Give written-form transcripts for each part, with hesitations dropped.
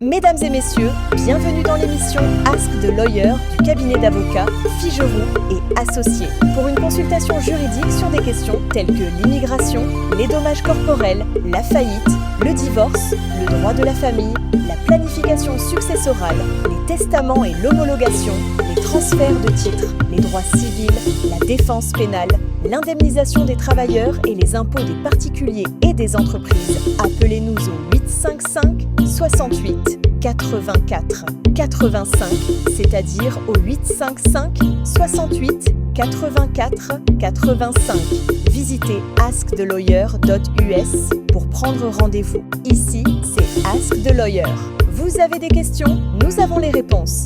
Mesdames et messieurs, bienvenue dans l'émission Ask the Lawyer du cabinet d'avocats Figeroux et Associés pour une consultation juridique sur des questions telles que l'immigration, les dommages corporels, la faillite, le divorce, le droit de la famille, la planification successorale, les testaments et l'homologation, les transferts de titres, les droits civils, la défense pénale, l'indemnisation des travailleurs et les impôts des particuliers et des entreprises. Appelez-nous au 855 68 84 85, c'est-à-dire au 855 68 84 85. Visitez askthelawyer.us pour prendre rendez-vous. Ici, c'est Ask the Lawyer. Vous avez des questions? Nous avons les réponses.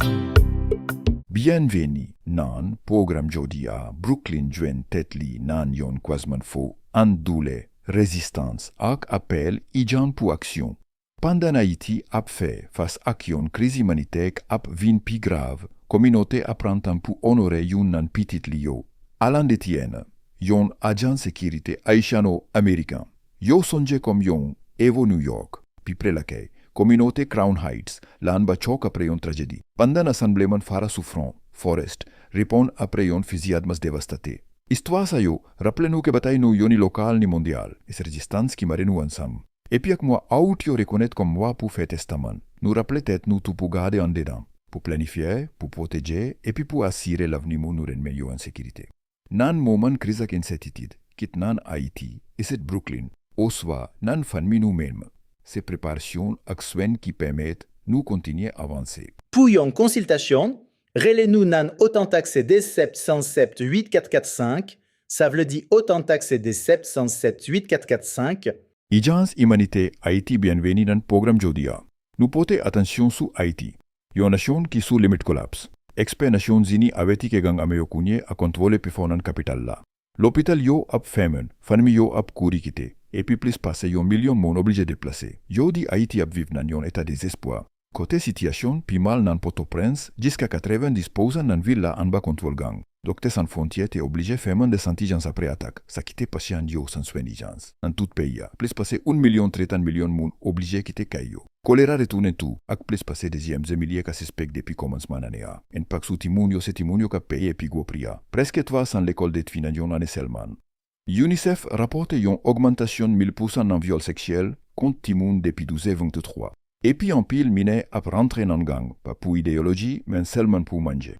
Bienvenue nan program jodia Brooklyn Juen Tetli nan yon kwazmanfo andoule résistance ak appel ijan pour action. Pendant Haïti ap fait face ak yon crise humanitaire ap vin pi grave, communauté apprend pour honorer yon nan pitit liyo. Alan Detienne, yon agent sécurité haïtiano-américain. Yo sonje comme yon Evo New York, pi prelakay, communauté Crown Heights, lan ba chok après yon tragédie. Pendant assemblement Fara Souffrant, Forest, répond après yon fusillade mas dévastaté. Histoire sa yo, rappelez-nous que bataille nou yoni local ni mondial, et c'est résistance qui mare nous ensemble. Et puis que moi, out yo reconnaître comme moi pour faire testament. Nous rappeler tête nous tout pour garder en dedans, pour planifier, pour protéger, et puis pour assurer l'avenir nous ren meilleur en sécurité. Nan moment crise ak incertitude, quitte nan Haïti, et c'est Brooklyn, au soit nan famille nous-mêmes. Ces préparations ak soins qui permettent nous continuer à avancer. Pour une consultation, relez-nous nan autant-taxe D7 107 8445, ça veut dire autant-taxe D7 107 8445. Agence Humanité Haïti bienvenue dans le programme Jodia. Nous portons attention sur Haïti. Une nation qui sous limite collapse. Expert Nations Unies avait dit que gang ameyo kounye a contrôler performance capital là. L'hôpital yo ap fermen, famille yo ap kouri kite. Et puis plus passé yon million moun obligé de déplacer. Yo di Haïti ap vive nan yon état désespoir. Côté situation, pi mal nan Port-au-Prince, jusqu'à 90% nan ville là en bas contrôle gang. Docteur Sans Frontières était obligé fermer des sentigence après attaque. Ça quitte patient yo sans soin d'urgence. Dans tout pays, plus passé 1 million 30 millions moun obligé quitter Kayo. Choléra retourne tout, ak plus passé deuxième milliers ka suspect depuis commencement d'année. Impact sous timoun yo c'est timoun yo ka paye et puis go pria. Presque 300 l'école d'études nan yon année seulement. UNICEF rapporte yon augmentation 1000% dans viol sexuel contre timoun depuis 12-23. Et puis en pile mine ap rentré nan gang, pas pour idéologie, mais seulement pour manger.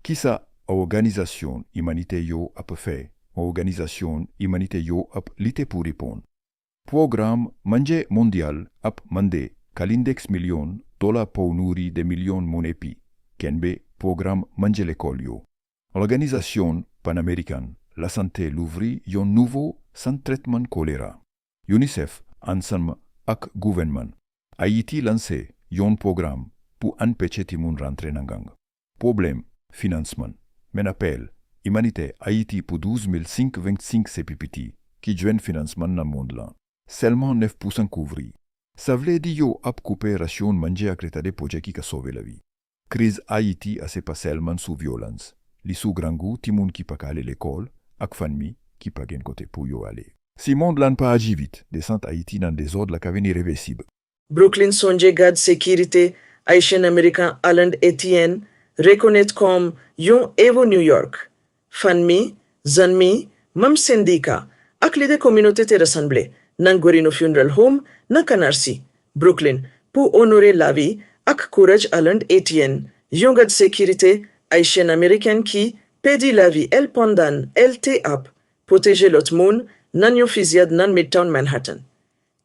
Qui ça? Organisation humanité yo ap fait, organisation humanité yo ap lité pour répondre. Programme Manje Mondial ap mande $1 million pour nourrir des millions mon épi. Kenbe programme Manje l'école yo. Organisation panaméricaine la santé l'ouvri yon nouveau sans traitement choléra. UNICEF ensemble ak gouvernement. Haïti lancé yon programme pour empêcher timoun rentrer nan gang. Problème financement. Men appel, humanité Haïti pour 12 525 CPPT qui joignent financement dans le monde là. Seulement 9% couvri. Ça veut dire yo ap coupé ration manger ak retardé projet qui a sauvé la vie. Crise Haïti a c'est pas seulement sous violence. Li sous grand goût timoun qui pa aller l'école ak famille qui pa gen côté pour yo aller. Si monde lan pas agi vite, descente Haïti dans désordre la kaveni réversible. Brooklyn Sonje Garde Sécurité Haïtien-Américain Alan Etienne reconnaît comme yon Evo New York. Famille, zanmi, même syndicat, ak les deux communautés te rassemblées, nan Gorino Funeral Home, nan Canarsie, Brooklyn, pour honorer la vie ak courage Alan Etienne, yon garde sécurité haïtienne-américaine qui pedi la vie el pendant el te ap, protéger l'autre moun, nan yon fusillade nan Midtown Manhattan.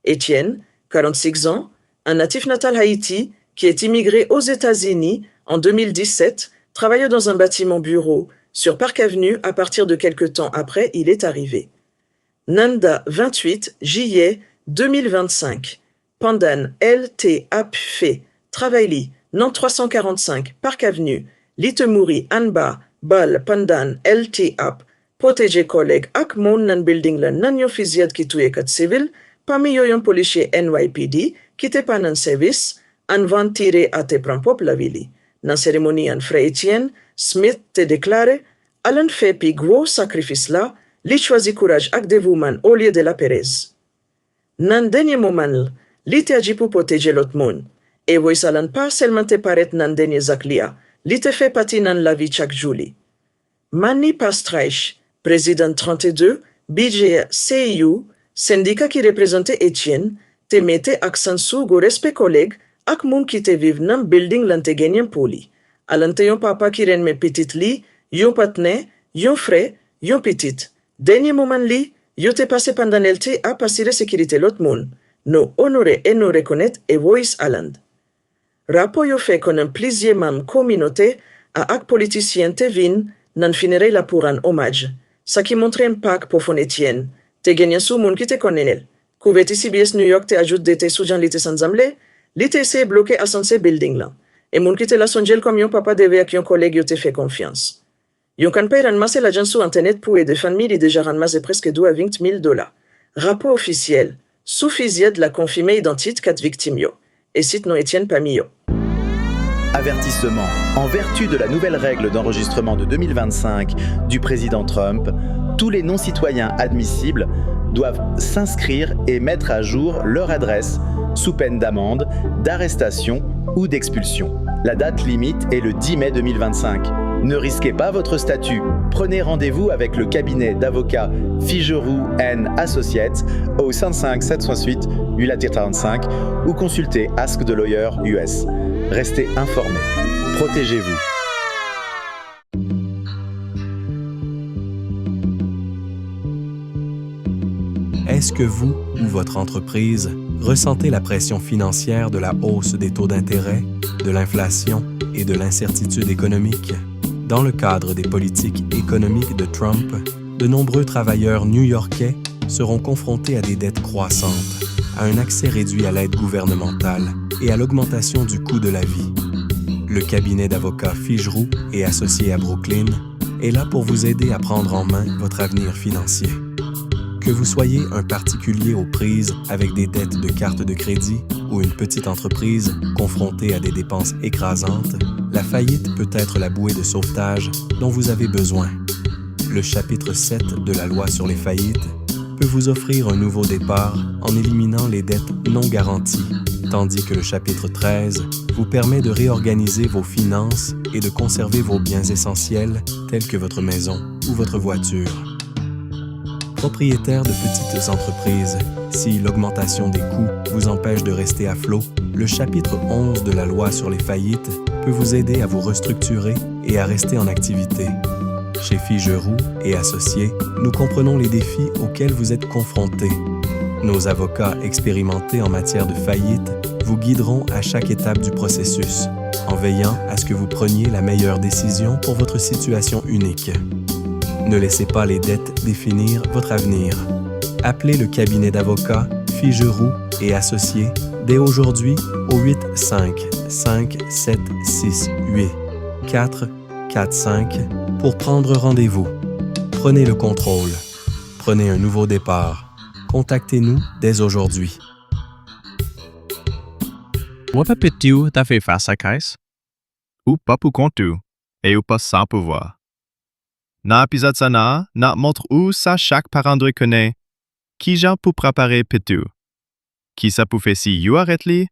Etienne, 46 ans, un natif natal Haïti, qui est immigré aux États-Unis en 2017, travaillait dans un bâtiment bureau sur Park Avenue. À partir de quelque temps après, il est arrivé. Nanda 28 juillet 2025. Pandan LT fait travail non 345 Park Avenue. Litemouri Anba Bal Pandan LT protégé collègue ak mon nan building la nan yon fusillade qui tuye 4 civil parmi yon policier NYPD qui te pas nan service an van tire à te pran pop la vili. Nan cérémonie an Frère Etienne, Smith te déclare, Alan fait pi gros sacrifice là, li choisi courage ak dévouement au lieu de la Pérez. Nan dernier moment, li te agi pour protéger l'autre monde. E voisalan parcellement te paret nan denye zaklia, li te fe pati nan la vi chak juli. Manny Pastreich, président 32, BJ CIU, syndicat qui représente Etienne, te mette accent sou go respect collègue ak moun ki te vive nan building lan te genyen pou li. Alante yon papa ki ren me petit li, yon patne, yon frère, yon petit. Denye moment li, yo te passe pandan el te a pasire sécurité lot moun. No honore et no reconnaître e Voice Island. Rapo yo fe konen plizye mam kominote a ak politisyen te vin nan finere la pour an hommage. Sa ki montre impact pour fon Etienne, te genyen sou moun ki te konenel. Kouveti CBS New York te ajoute de te soujan li te sanzamle, li te ese bloke asanse building lan. E moun ki te la sonjel kom yon papa deve ak yon koleg yo te fe konfians. Yon kan pay ranmase la jan sou internet pou e de fanmi li deja ranmase presque $20,000. Rapport officiel, sou fizied la confirme identite 4 victimes yo. Et cite non Etienne parmi yo. Avertissement. En vertu de la nouvelle règle d'enregistrement de 2025 du président Trump, tous les non-citoyens admissibles doivent s'inscrire et mettre à jour leur adresse sous peine d'amende, d'arrestation ou d'expulsion. La date limite est le 10 mai 2025. Ne risquez pas votre statut. Prenez rendez-vous avec le cabinet d'avocats Figeroux & Associates au 55 768 8-35 ou consultez Ask the Lawyer US. Restez informés. Protégez-vous. Est-ce que vous ou votre entreprise ressentez la pression financière de la hausse des taux d'intérêt, de l'inflation et de l'incertitude économique? Dans le cadre des politiques économiques de Trump, de nombreux travailleurs new-yorkais seront confrontés à des dettes croissantes, à un accès réduit à l'aide gouvernementale et à l'augmentation du coût de la vie. Le cabinet d'avocats Figeroux & Associés à Brooklyn est là pour vous aider à prendre en main votre avenir financier. Que vous soyez un particulier aux prises avec des dettes de carte de crédit ou une petite entreprise confrontée à des dépenses écrasantes, la faillite peut être la bouée de sauvetage dont vous avez besoin. Le chapitre 7 de la loi sur les faillites peut vous offrir un nouveau départ en éliminant les dettes non garanties, tandis que le chapitre 13 vous permet de réorganiser vos finances et de conserver vos biens essentiels tels que votre maison ou votre voiture. Propriétaire de petites entreprises, si l'augmentation des coûts vous empêche de rester à flot, le chapitre 11 de la loi sur les faillites peut vous aider à vous restructurer et à rester en activité. Chez Figeroux & Associés, nous comprenons les défis auxquels vous êtes confrontés. Nos avocats expérimentés en matière de faillite vous guideront à chaque étape du processus, en veillant à ce que vous preniez la meilleure décision pour votre situation unique. Ne laissez pas les dettes définir votre avenir. Appelez le cabinet d'avocats Figeroux & Associés dès aujourd'hui au 855-768-445 pour prendre rendez-vous. Prenez le contrôle. Prenez un nouveau départ. Contactez-nous dès aujourd'hui. Wapa pitiu ta fe face à caisse? Ou pas pour compte et ou pas sans pouvoir. Na épisode sana, na montre où ça chaque parent doit connaître qui j'en pour préparer pitu, qui ça pour faire si you arrête li,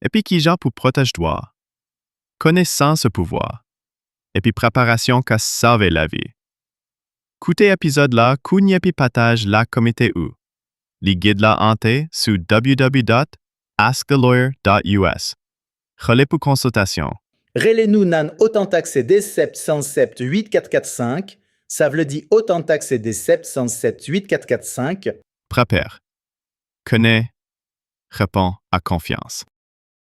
et puis qui j'en pour protéger toi. Connaissance pouvoir, et puis préparation qu'a sauvé la vie. Coutez épisode là, kougne puis partage la comité ou. Li guide la ante sur www.askthelawyer.us. Relais pour consultation. Relez-nous nan Autant-Taxe D7 107 8445. Ça veut dire Autant-Taxe D7 107 8445. Prépare. Connais. Réponds à confiance.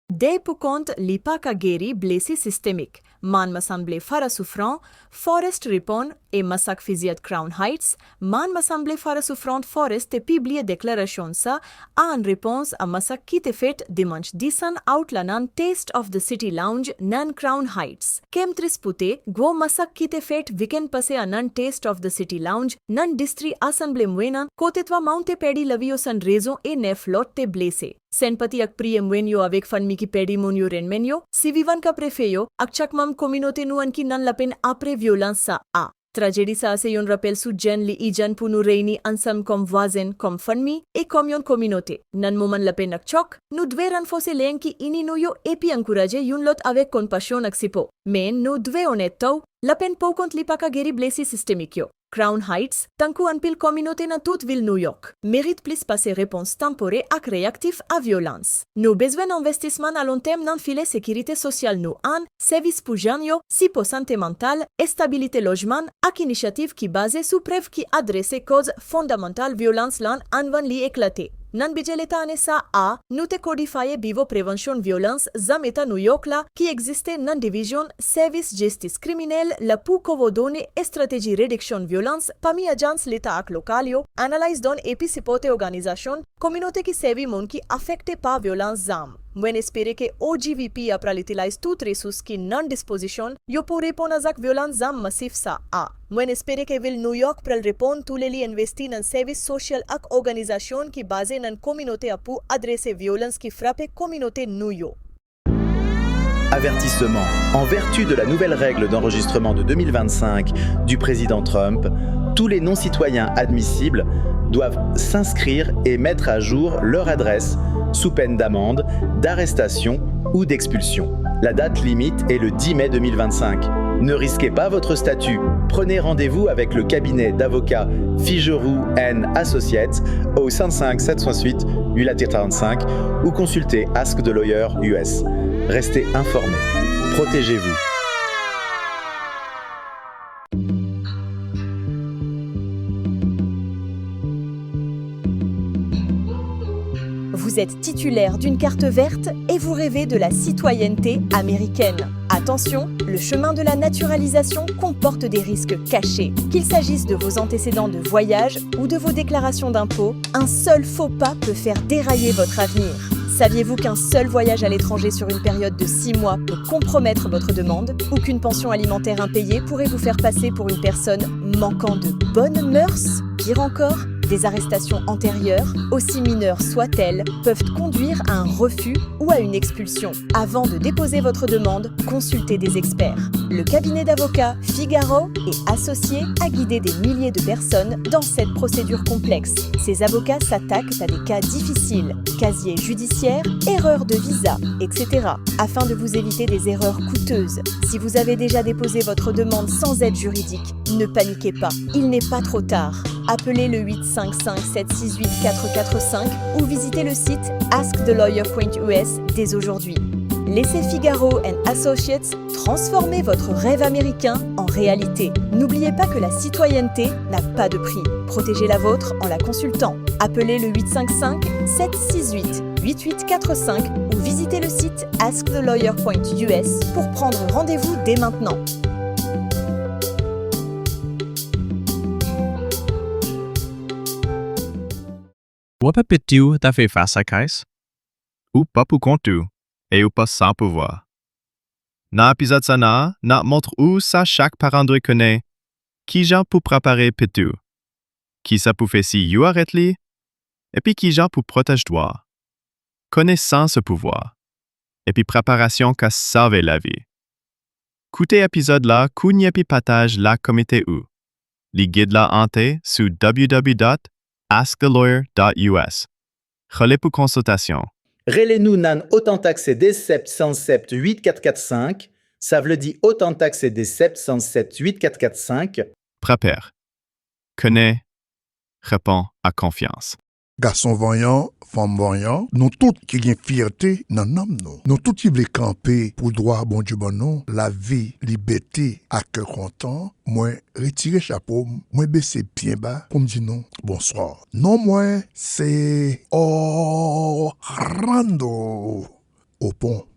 Dei pour compte li pa ka geri blessé systémique. Man m'assemblé fara souffrant, Forest Ripon et Masak Fiziat Crown Heights, man m'assemblé fara souffrant Forest te publié déclaration sa en réponse à Masak qui te fait dimanche 10 out la nan Taste of the City Lounge nan Crown Heights. Kem trispute, gwo Masak qui te fait weekend passé a nan Taste of the City Lounge nan distri assemblée mwenan kotetwa mounte pedi lavio san raison et nef lot te blessé. Senpati ak priye mwenyo avec fanmi ki pedi monyo ren menyo, si vivan ka prefeyo, ak chakmam communauté nuan ki nan lapen apre violence sa a. Tragédie sa ase yon rappel sou jen li ijan pou nou reyni ansam kom voisin, kom famille et kom yon communauté. Nan moment la pen ak chok, nou dwe renforcer len ki ini nou yo epi encourager yon lot avec compassion ak sipo. Men nou dwe honnête taw, la pen pou kont li pa ka geri blessé systémique yo. Crown Heights, tankou anpil communauté nan toute ville New York, mérite plus passer réponse temporée ak réactif à violence. Nou bezwen investissement à long terme nan filet sécurité sociale nou an, service pou jan yo, sipo santé mentale, et stabilité logement ak initiative ki base sou preuve ki adresse cause fondamentale violence lan anvan li éclaté. Nan budget l'État ane sa a, nou te kodifaye bivo prevention violence zam État New York la ki existe nan division Service Justice Criminel la pou kovodone et stratégie réduction violence pami agence l'État ak lokal yo, analyse don epi sipote organisation, communauté ki servi moun ki affecté pa violence zam. Mwen espere ke OGVP apral utilize tout ressources ki nan disposition yo pou repon azak violence zam massif sa a. Mwen espere ke vil New York pral repon tout li investi nan service social ak organisation ki base nan communauté a pou adresse violence ki frappe communauté nou yo. Avertissement. En vertu de la nouvelle règle d'enregistrement de 2025 du président Trump, tous les non-citoyens admissibles doivent s'inscrire et mettre à jour leur adresse sous peine d'amende, d'arrestation ou d'expulsion. La date limite est le 10 mai 2025. Ne risquez pas votre statut. Prenez rendez-vous avec le cabinet d'avocats Figeroux & Associates au 55 768 845 ou consultez Ask the Lawyer US. Restez informés. Protégez-vous. Vous êtes titulaire d'une carte verte et vous rêvez de la citoyenneté américaine. Attention, le chemin de la naturalisation comporte des risques cachés. Qu'il s'agisse de vos antécédents de voyage ou de vos déclarations d'impôts, un seul faux pas peut faire dérailler votre avenir. Saviez-vous qu'un seul voyage à l'étranger sur une période de 6 mois peut compromettre votre demande ou qu'une pension alimentaire impayée pourrait vous faire passer pour une personne manquant de bonnes mœurs? Pire encore, des arrestations antérieures, aussi mineures soient-elles, peuvent conduire à un refus ou à une expulsion. Avant de déposer votre demande, consultez des experts. Le cabinet d'avocats Figaro et Associés a guidé des milliers de personnes dans cette procédure complexe. Ces avocats s'attaquent à des cas difficiles, casier judiciaire, erreurs de visa, etc. afin de vous éviter des erreurs coûteuses. Si vous avez déjà déposé votre demande sans aide juridique, ne paniquez pas, il n'est pas trop tard. Appelez le 855-768-445 ou visitez le site askthelawyer.us dès aujourd'hui. Laissez Figaro & Associates transformer votre rêve américain en réalité. N'oubliez pas que la citoyenneté n'a pas de prix. Protégez la vôtre en la consultant. Appelez le 855-768-8845 ou visitez le site askthelawyer.us pour prendre rendez-vous dès maintenant. Wapa pitiu ta fe face à kais? Ou pas pour contu, et ou pas sans pouvoir. Na épisode sana, na montre où ça chaque parent doit connaître, qui j'en pour préparer pitiu, qui ça pour faire si you arrête li, et puis qui j'en pour protéger toi. Connaissance ce pouvoir, et puis préparation qu'a sauvé la vie. Coutez épisode là, kounye et puis partage la comité ou. Li guide la ante sur www.askthelawyer.us. Relais pour consultation. Relez-nous nan autant-taxé des 707 8445. Ça veut dire autant-taxé des 707 8445. Prépare. Connais. Réponds à confiance. Garçon voyant, femme voyant, nous tous qui gagnent fierté dans nam nous. Nous tous qui voulons camper pour droit bon Dieu bon nom, la vie, liberté, à cœur content. Moi, retirer chapeau, moi baisser bien bas pour me dire non, bonsoir. Non, moi, c'est Orlando au pont.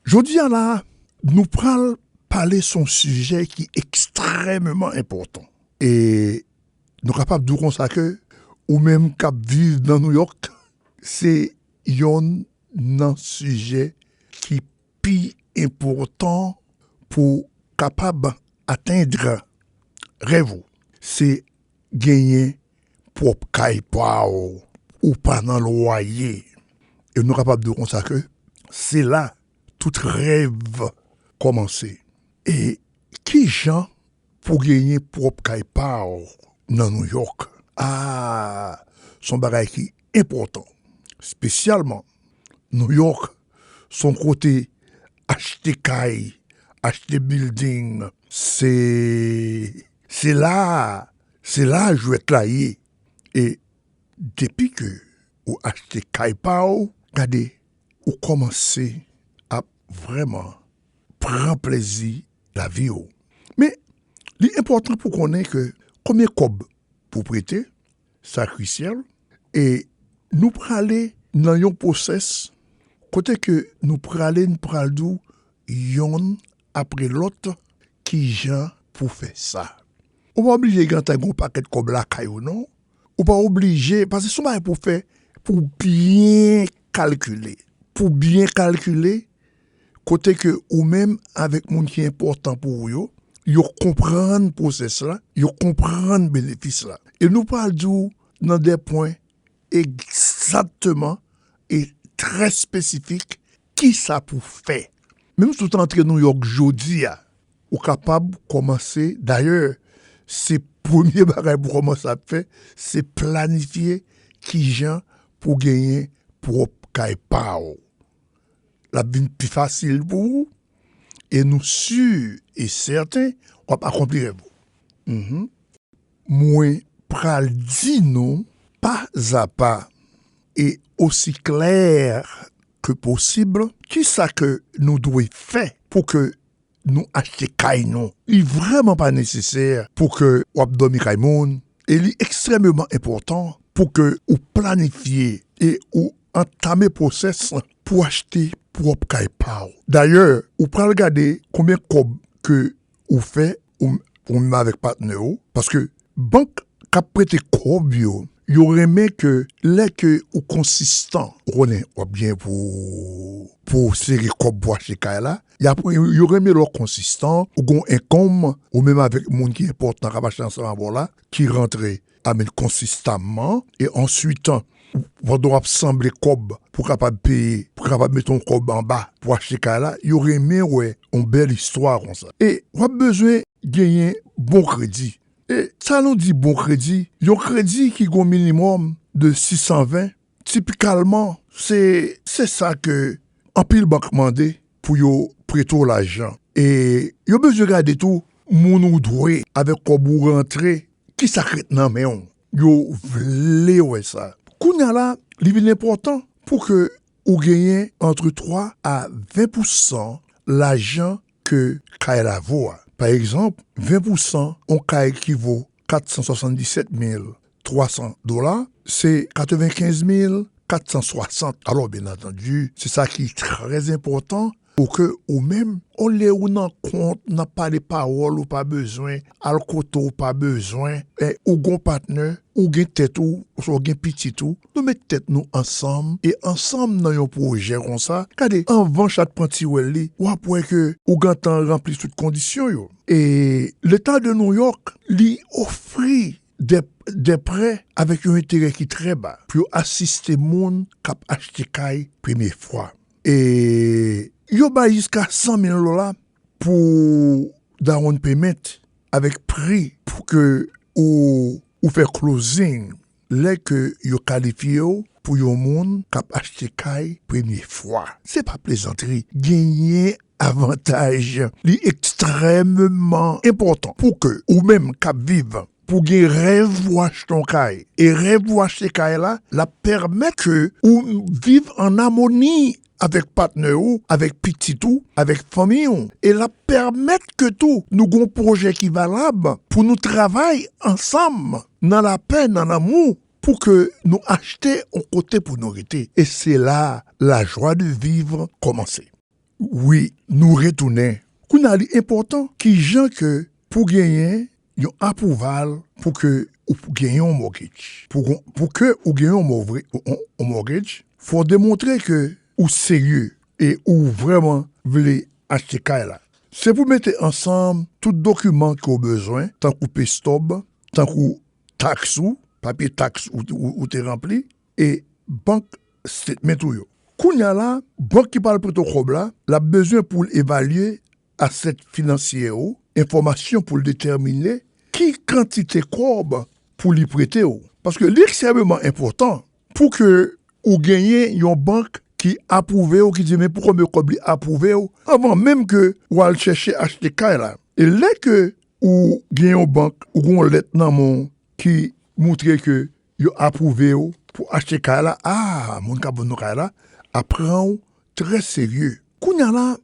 Je dis là, nous prenons parler son sujet qui est extrêmement important. Et nous sommes capables de dire ça que ou même cap vivre dans New York, c'est un sujet qui est plus important pour capable atteindre rêve. C'est gagner propre caille ou pas dans le loyer. Et nous sommes capables de dire ça que c'est là tout rêve commencer. Et qui gens pour gagner propre caille-part dans New York. Son bagage qui est important. Spécialement, New York, son côté acheter caille, acheter building, c'est là je vais travailler. Et depuis que vous achetez caille-part, regardez, vous commencez à vraiment prendre plaisir la vie. Mais l'important pour qu'on ait que combien cob pour prêter, ça crucial. Et nous prenons aller dans un process, côté que nous prenons aller, nous prenons yon après l'autre qui gens pour faire ça. On va obliger quand un paquet de cob là caillou non. On pas obligé parce que c'est ça pour faire pour bien calculer. Pour bien calculer côté que ou même avec monde qui est important pour vous, yo comprendre process là, yo comprendre bénéfice là. Et nous parlons dans des points exactement et très spécifiques qui ça pour faire. Même si tout entre New York jodi ou capable de commencer d'ailleurs c'est premier bagage pour commencer à faire c'est planifier qui gens pour gagner propre caille-part. La vie plus facile pour vous et nous sûrs et certains on va accomplir vous. Moi pral di nous pas à pas et aussi clair que possible qui ça que nous devons faire pour que nous acheter caille non. Il est vraiment pas nécessaire pour que ou dormir caille moun. Et il est extrêmement important pour que ou planifier et ou entamer process pour acheter propre caille-part. D'ailleurs, ou pral regarder combien cob que ou fait ou même avec partenaire parce que banque qui prêté cob yo remet que les que ou consistant on est bien pour série cob pour acheter caille là yo remet leur consistant ou gon income ou même avec monde qui est important qui va acheter ensemble là qui rentrer amène consistamment et ensuite vous devez assembler cob pour capable payer pour capable mettre ton cob en bas pour acheter caille là yo remet ouais une belle histoire comme ça et vous avez besoin gagner bon crédit. Et ça nous dit bon crédit. Un crédit qui a un minimum de 620. Typiquement, c'est ça que en pile banque demande pour yo prêter l'argent. Et yo besoin regarder tout moun ou doué avec quoi vous rentrer qui s'arrête nan mais on. Yo vle ouais ça. Kounya là, il est important pour que ou gagne entre 3 à 20% l'argent que Kaila vaut. Par exemple, 20% on cas qui vaut 477 300 $, c'est 95 460. Alors, bien entendu, c'est ça qui est très important pour que, ou même, on les ou nan compte, n'a pas les paroles ou pas besoin, al koto ou pas besoin, et ou gon partenaire, ou gen tête ou gen petit tout, nous mettons tête nous ensemble, et ensemble dans un projet comme ça, regardez, avant chaque panti ou li, ou après que, ou gantan rempli toutes conditions yo. Et l'État de New York, lui offrit des prêts avec un intérêt qui est très bas, pour assister moun kap acheter kay première fois. Et yo ba jusqu'à 100 000 $ pour down payment avec prix pour que ou faire closing les que yo qualifié pour yo moun k'ap acheter kay première fois. C'est pas plaisanterie. Gagner avantage li extrêmement important pour que ou même k'ap vivre pour gagner rêve ou acheter ton kay et rêve ou acheter kay là la permet que ou vivre en harmonie avec partenaire ou, avec petit ou, avec famille ou. Et la permettre que tout, nous avons un projet qui est valable pour nous travailler ensemble, dans la paix, dans l'amour, pour que nous acheter un côté pour nous rester. Et c'est là la joie de vivre commencer. Oui, nous retournons. Qu'on a important qui gens que pour gagner, un approval pour que ou pour gagner un mortgage. Pour que ou gagner un mortgage, faut démontrer que ou sérieux et ou vraiment voulez acheter kay là. C'est pour mettre ensemble tout document qu'on a besoin, tant qu'on paye stop, tant qu'on taxe ou, papier taxe ou t'es rempli, et banque statement ou yo. Kounya la, banque qui parle protocole là, la besoin pour évaluer asset financier ou, information pour déterminer qui quantité cob pour lui prêter. Parce que l'extrêmement important pour que vous gagnez une banque qui approuve ou qui dit mais pourquoi me cob approuvé avant même que vous allez chercher acheter là. Et là que ou gagnez une banque ou une lettre dans mon qui montre que vous approuvé pour acheter là, mon cabon là apprend très sérieux. Kounya là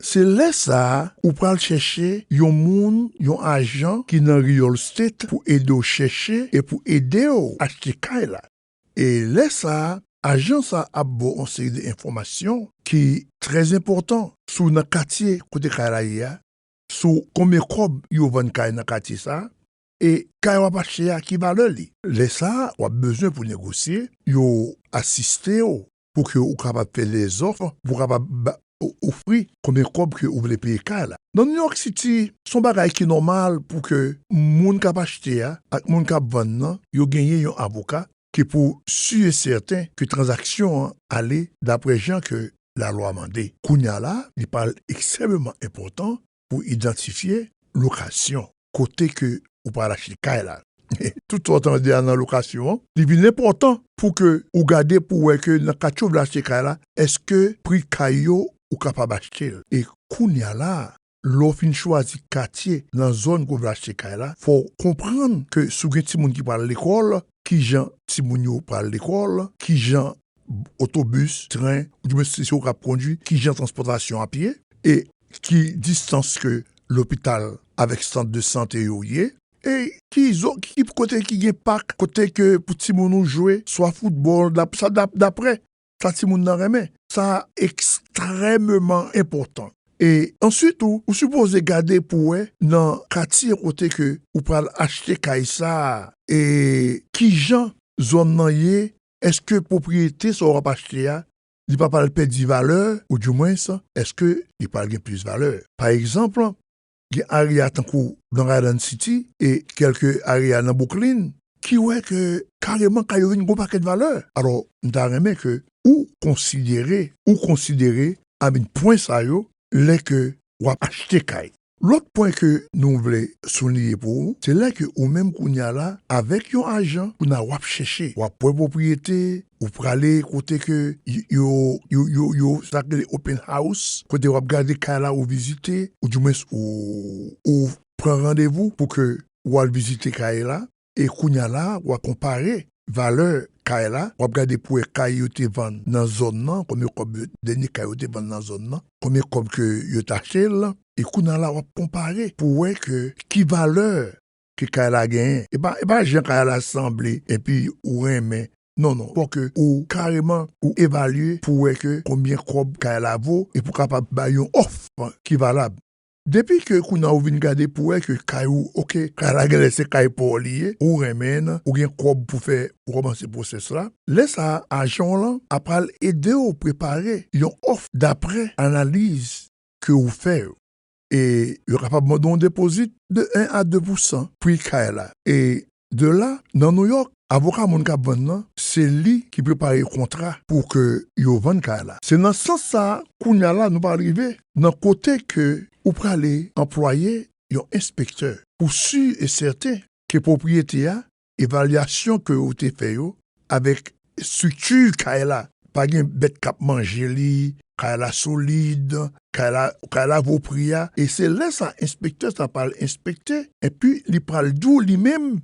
c'est là ça ou pral chercher yon moun, yon agent qui dans real estate pour aider au chercher et pour aider au acheter là. Et là ça agent ça a bon une série d'informations qui très important sur le quartier côté Kaya, sur combien cob yo vend kay dans quartier ça et kay va acheter qui valeur li. Là ça on a besoin pour négocier, yo assister pour que ou capable faire les offres, pour capable offrir combien cob que vous voulez payer là. Dans New York City, son bagay qui normal pour que moun k'ap acheter ak moun k'ap vendre, yo gagner un avocat qui pour sûr et certain que transaction aller d'après gens que la loi mandé. Kounya là, il parle extrêmement important pour identifier location côté que ou pas acheter là. Tout autant de dans location, il est important pour que ou garder pour que dans quartier de acheter là, est-ce que prix caillou ou capable d'acheter. Et kounya là, l'offre choisi quartier dans zone qu'on veut acheter là, faut comprendre que sous gen ti moun qui parle l'école, qui gens ti moun yo parle l'école, qui gens autobus, train, ou du moins si on cap conduit, qui gens transportation à pied et qui distance que l'hôpital avec centre de santé yo yé. Et qui côté qui gen parc, côté que pour ti moun nou jouer, soit football, d'après ça ti moun nan remen. Ça extrêmement important. Et ensuite, vous supposez garder pour dans quartier côté que vous pouvez acheter kaisa et qui gens zone nan yé, est-ce que propriété sera pas acheté il pas parler perdre valeur ou du moins ça, est-ce que il pas gagner plus valeur. Par exemple, il y a area tankou dans Garden City et quelques areas dans Brooklyn qui ouais que carrément quand il y a une gros paquet de valeur. Alors, m'ta remet que ou considérer à un point ça yo les que ou acheter kay. L'autre point que nous voulons souligner pour vous, c'est là que ou même qu'on y a là avec un agent qu'on a chercher ou pour propriété ou pour aller côté que yo ça que open house côté ou regarder kay là ou visiter ou du moins ou prendre rendez-vous pour que ou aller visiter kay là et qu'on y a là ou comparer valeur kay là ou regarder pour kay yo te vend dans zone nan combien comme dernier kay yo te vend dans zone nan combien comme que yo t'acheté là et qu'on a là on comparer pour voir que qui valeur que kay la gagne et pas gens kay la semblé et puis ou remet non pour que ou carrément ou évaluer pour voir que combien kay la vaut et pour capable ba yon offre qui valable. Depuis que qu'on a ouvert garder pour que caillou OK kay la gagne c'est kay pour lier ou remène ou bien cob pour faire pour commencer process là laisse ça agent là après aider au préparer une offre d'après analyse que vous faites et il est capable de donner un dépôt de 1 à 2% prix kay la et de là dans New York avocat mon k'ap vendre c'est lui qui prépare le contrat pour que yo vende kay la. C'est dans ce sens ça kounya là nous pas arriver dans côté que ou pour aller employer un inspecteur pour sûr et certain que propriété a évaluation que vous te fait avec structure kay la pas gen bête cap manger li kay la solide kay la vos prix et c'est là ça inspecteur ça parle inspecter et puis il parle d'où lui-même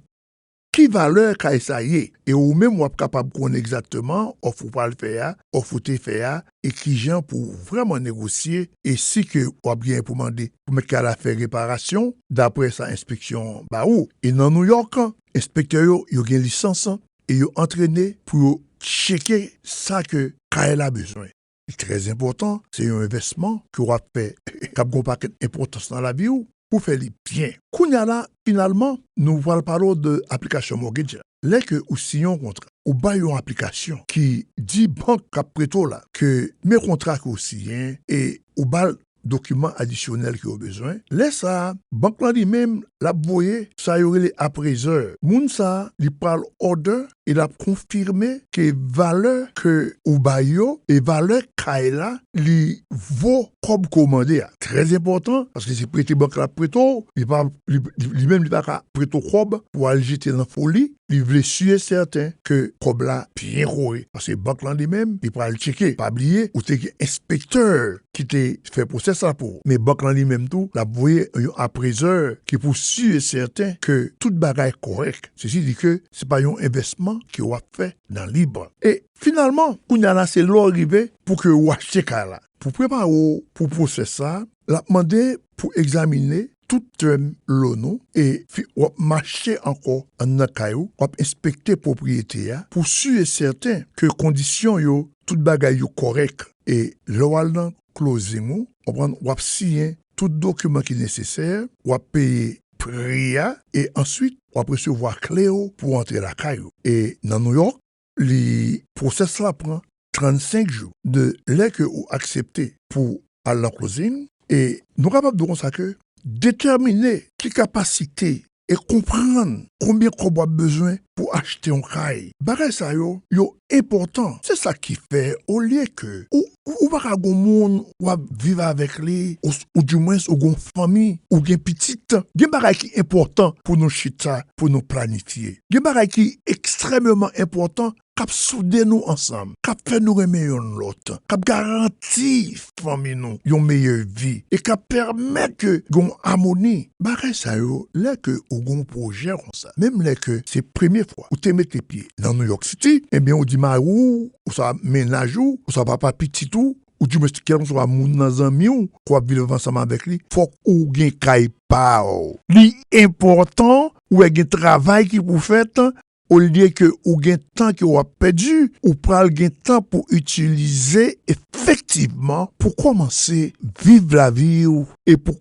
qui valeur kay ça y et ou même ou capable connaître exactement offre ou pas le faire offre te faire et qui gens pour vraiment négocier et si que ou bien pour demander pour mettre qu'à la faire réparation d'après sa inspection bah ou et dans New York inspecteur yo gen licence et yo entraîné pour checker ça que kay la besoin. C'est très important, c'est un investissement que on fait cap gon paquet importance dans la vie ou pour faire bien. Kounya là, finalement, nous allons parler de l'application mortgage. Là que ou signons un contrat, ou bail une application qui dit banque cap préto là que mes contrats que ou signent et ou bal documents additionnels qui ont besoin. Là ça, banque là lui-même la voyer ça y aurait les appraiseurs. Moun ça, il parle order il a confirmé que valeur que Ubayo et valeur Kaila li vaut comme commandé. Très important, parce que c'est prêté banque la prêto, lui-même il pas prêto cob pour aller jeter dans la folie. Il voulait suer certain que cob là bien roué. Parce que banque là lui-même, il va le checker. Pas oublier, ou t'es inspecteur qui t'est fait procès ça pour. Mais banque là lui-même tout, la voyé un appraiseur qui pour suer certain que toute bagaille correct. Ceci dit que c'est pas un investissement qui va fait dans le libre. Et finalement, on a lancé l'arrivée pour que vous achetiez là. Pour préparer pour procès ça, la demandé pour examiner tout l'ONU et on marcher encore en caillou, on inspecter propriété pour sûr et certain que conditions yo tout bagaille yo correct et le closing on prend on signer tout document qui est nécessaire, on payer prix et ensuite on recevoir clé pour entrer la caillou. Et dans New York, le process là prend 35 jours de l'air que vous acceptez pour aller en closing et nous sommes capables de consacrer déterminer quelle capacité et comprendre combien qu'on a besoin pour acheter un caille. Bagay ça yo important. C'est ça qui fait au lieu que ou pas gon monde ou vivre avec lui ou du moins ou gon famille ou gen petite, gen bagay qui important pour nous chita, pour nous planifier. Gen bagay qui extrêmement important cap souder nous ensemble, cap faire nous aimer l'autre, cap garantir famille nous une meilleure vie et cap permettre que gon harmonie. Bagay ça yo là que ou gon projet comme ça. Même là que c'est première fois où tu mets tes pieds dans New York City, eh bien on dit ou ça ménage ou ça papa petit tout ou du moins quelqu'un soit moun dans un miou quoi vivre ensemble avec lui faut ou gen kay pa li important ou gen travail qui pour faire au lieu que ou gen temps que ou a perdu ou pral gen temps pour utiliser effectivement pour commencer vivre la vie et pour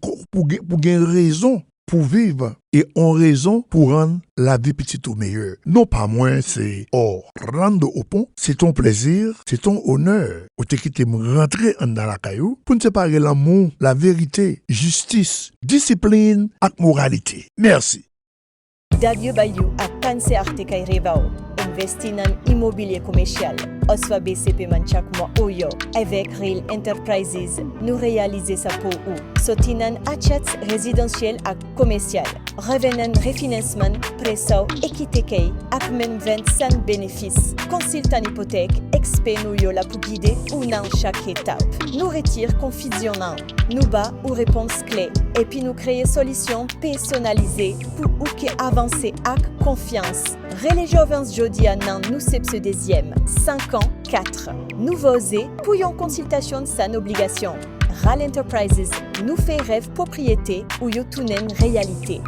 gen raison pour vivre et en raison pour rendre la vie petite ou meilleure. Non pas moins, c'est rendre au pont, c'est ton plaisir, c'est ton honneur. Ou t'es quitté me rentrer dans la caillou pour ne séparer l'amour, la vérité, justice, discipline et moralité. Merci. Davio Bayou a Panse Arte Kairevao, investi dans l'immobilier commercial. Oswa BCP Manchak Mo Oyo, avec Real Enterprises, nous réaliser sa pour ou. Sotinan achats résidentiel à commercial. Revenant refinancement, preso, équité kei, ak même 25 bénéfices. Consultant hypothèque, expert nous yo la pour guider ou dans chaque étape. Nous retire confusion, nous bas ou réponse clé. Et puis nous créer solution personnalisée pour ou qui avancer avec confiance. Relais Jovens Jodia nan nous sepse deuxième, 5 ans, 4. Nouveauté, pour une consultation sans obligation. RAL Enterprises nous fait rêve propriété ou yotunen réalité.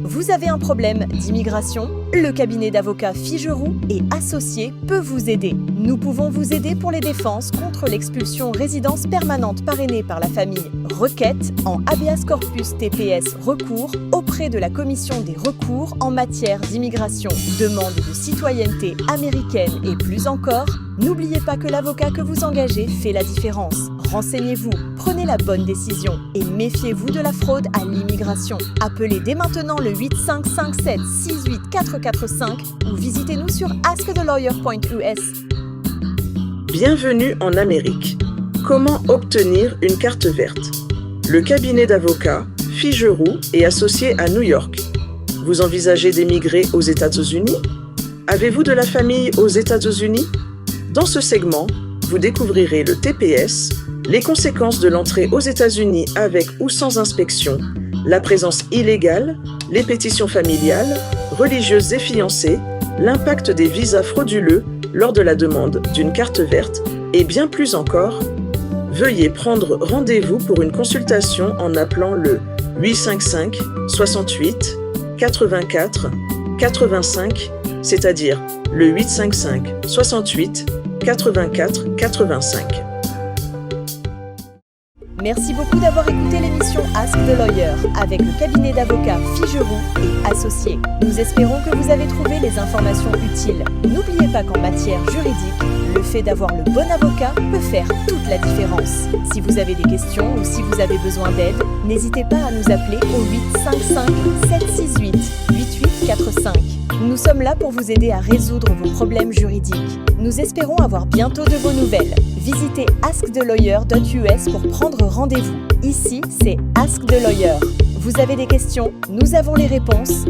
Vous avez un problème d'immigration? Le cabinet d'avocats Figeroux et Associés peut vous aider. Nous pouvons vous aider pour les défenses contre l'expulsion résidence permanente parrainée par la famille. Requête en habeas corpus TPS recours auprès de la Commission des recours en matière d'immigration. Demande de citoyenneté américaine et plus encore. N'oubliez pas que l'avocat que vous engagez fait la différence. Renseignez-vous, prenez la bonne décision et méfiez-vous de la fraude à l'immigration. Appelez dès maintenant le 8557 68445 ou visitez-nous sur askthelawyer.us. Bienvenue en Amérique. Comment obtenir une carte verte? Le cabinet d'avocats Figeroux est associé à New York. Vous envisagez d'émigrer aux États-Unis? Avez-vous de la famille aux États-Unis? Dans ce segment, vous découvrirez le TPS, les conséquences de l'entrée aux États-Unis avec ou sans inspection, la présence illégale, les pétitions familiales, religieuses et fiancées, l'impact des visas frauduleux lors de la demande d'une carte verte et bien plus encore. Veuillez prendre rendez-vous pour une consultation en appelant le 855 68 84 85, c'est-à-dire le 855 68 84 85. Merci beaucoup d'avoir écouté l'émission Ask the Lawyer avec le cabinet d'avocats Figeroux et Associés. Nous espérons que vous avez trouvé les informations utiles. N'oubliez pas qu'en matière juridique, le fait d'avoir le bon avocat peut faire toute la différence. Si vous avez des questions ou si vous avez besoin d'aide, n'hésitez pas à nous appeler au 855 768 8845. Nous sommes là pour vous aider à résoudre vos problèmes juridiques. Nous espérons avoir bientôt de vos nouvelles. Visitez askthelawyer.us pour prendre rendez-vous. Ici, c'est Ask the Lawyer. Vous avez des questions, nous avons les réponses.